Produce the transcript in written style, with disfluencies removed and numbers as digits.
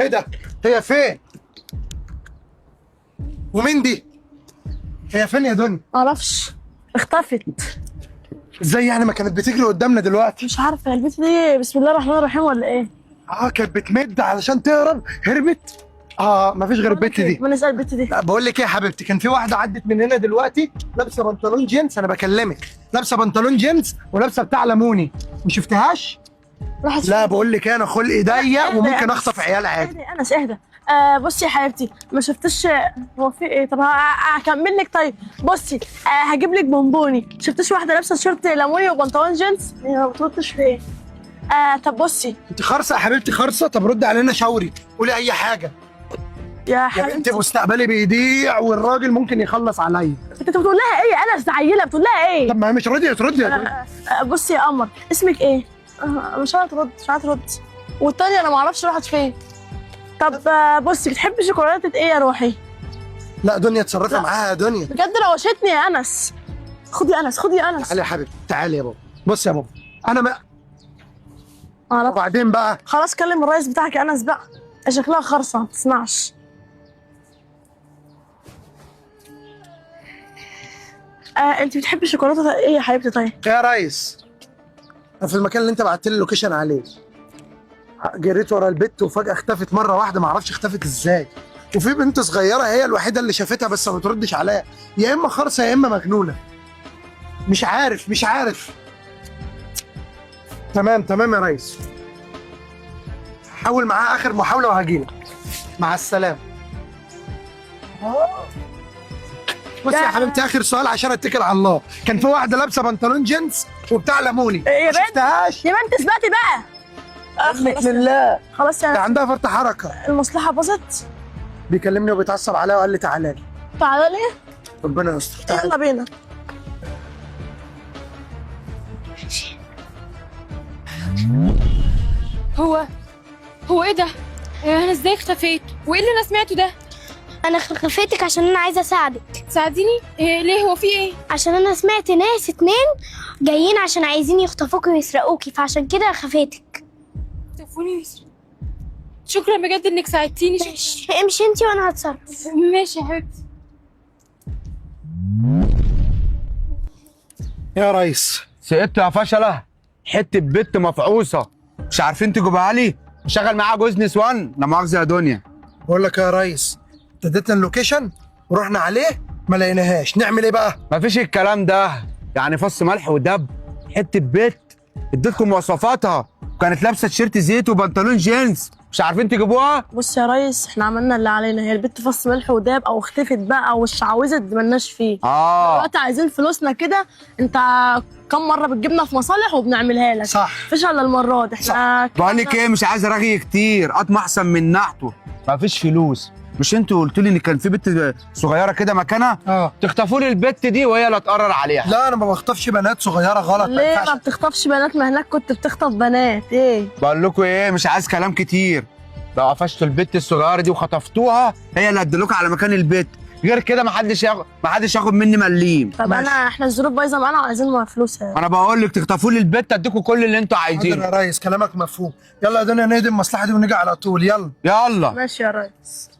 ايه ده؟ هي فين؟ ومين دي؟ هي فين يا دنيا؟ معرفش، اختفت. ازاي يعني ما كانت بتجري قدامنا دلوقتي؟ مش عارفه البنت دي بسم الله الرحمن الرحيم ولا ايه؟ كانت بتمد علشان تهرب، هربت. مفيش غير البت دي. ما نسال البنت دي. لا بقول لك ايه يا حبيبتي، كان في واحده عدت من هنا دلوقتي لابسه بنطلون جينز، انا بكلمك، لابسه بنطلون جينز ولابسه بتاع ليموني، ما شفتهاش؟ راحت لا فين؟ بقول لك انا خلقي ضيق اهدى وممكن يا اخطف عيال عادي. اهدى انس اهدى. بصي يا حبيبتي، ما شفتش. هو في ايه؟ طب هكمل لك. طيب بصي، هجيب لك بونبوني. شفتش واحده لابسه شورت ليموني وبنطلون جينز؟ هي ما بتردش في ايه؟ طب بصي انت خرصه يا حبيبتي خرصه، طب رد علينا شاوري، قولي اي حاجه. يا يا حبيبتي. بنتي مستقبلي بيضيع والراجل ممكن يخلص عليا. انت بتقول لها ايه يا انس؟ ده عيله بتقول لها ايه؟ طب ما هي مش راضيه ترد يا دنيا. بصي يا قمر، اسمك ايه؟ مش عارفه ترد، مش عارفه ترد. والتانية انا ما اعرفش راحت فين. طب بصي، بتحبي شوكولاته ايه يا روحي؟ لا دنيا اتصرفي لا. معاها يا دنيا. بجد روشتني يا انس. خدي يا انس، خدي يا انس. تعالي يا حبيبتي، تعالي يا بابا. بص يا بابا، انا ما معرفش. وبعدين بقى خلاص كلم الرئيس بتاعك يا انس بقى. شكلها خرصه ما تسمعش. انت بتحبي شوكولاته ايه يا حبيبتي؟ طيب يا ريس، انا في المكان اللي انت بعت لي اللوكيشن عليه، جريت ورا البت وفجاه اختفت مره واحده، ما اعرفش اختفت ازاي. وفي بنت صغيره هي الوحيده اللي شافتها بس ما بتردش عليا، يا اما خرصه يا اما مجنونه، مش عارف. تمام يا ريس، هحاول معاه اخر محاوله وهجيلك. مع السلامه. بص يا حبيبتي، اخر سؤال عشان اتكل على الله، كان في واحده لابسه بنطلون جينز وبتاع ليموني، يا ما بنت، شفتهاش؟ يا بنت اثبتي بقى. منك خلاص لله، خلاص يا ده انس، عندها فرط حركه. المصلحه باظت. بيكلمني وبيتعصب عليا وقال لي تعالى لي. تعالى لي. ربنا يستر، تعالى. يلا بينا. هو ايه ده؟ انا ازاي اختفيت؟ وايه اللي انا سمعته ده؟ انا خفيتك عشان انا عايزه اساعدك. تساعديني؟ إيه ليه؟ هو في ايه؟ عشان انا سمعت ناس 2 جايين عشان عايزين يخطفوكي ويسرقوكي، فعشان كده خفيتك. تليفوني يسرق. شكرا بجد انك ساعدتيني. امشي انتي وانا هتصرف. ماشي يا حبيبتي. يا ريس، سقطت يا فشله، حته بت مفعوصه مش عارفين تجيبها لي، شغل معاها جوز نسوان، لا مؤاخذه يا دنيا. بقول لك يا ريس، اديتنا اللوكيشن ورحنا عليه ما لقيناهاش، نعمل ايه بقى؟ مفيش الكلام ده، يعني فص ملح ودب، حته بت اديتكم مواصفاتها، كانت لابسه تيشيرت زيت وبنطلون جينز، مش عارفين تجيبوها؟ بص يا ريس، احنا عملنا اللي علينا. هي البت فص ملح وداب او اختفت بقى او اتشعوذت، مالناش فيه. دلوقتي عايزين فلوسنا كده. انت كم مره بتجيبنا في مصالح وبنعملها لك؟ صح. مفيش الا المره دي. احنا بقول لك ايه، مش عايز رغي كتير، قطمه احسن من نحته، مفيش فلوس. مش انتوا قلتوا لي ان كان في بنت صغيره كده مكانها؟ تخطفوا لي البت دي وهي اللي اتقرر عليها. لا انا ما بخطفش بنات صغيره، غلط. ليه ما بتخطفش بنات؟ ما هناك كنت بتخطف بنات. ايه بقول لكم ايه، مش عايز كلام كتير، لو قفشتوا البت الصغيره دي وخطفتوها هي اللي هتدلكوا على مكان البت، غير كده محدش ياخد مني مليم. طب احنا الظروف بايظه معانا وعايزين فلوسها. انا بقول لك تخطفوا لي البت اديكم كل اللي انتوا عايزينه. حاضر يا ريس، كلامك مفهوم. يلا يا دنيا نهدم المصلحه دي ونيجي على طول، يلا. يلا ماشي يا ريس.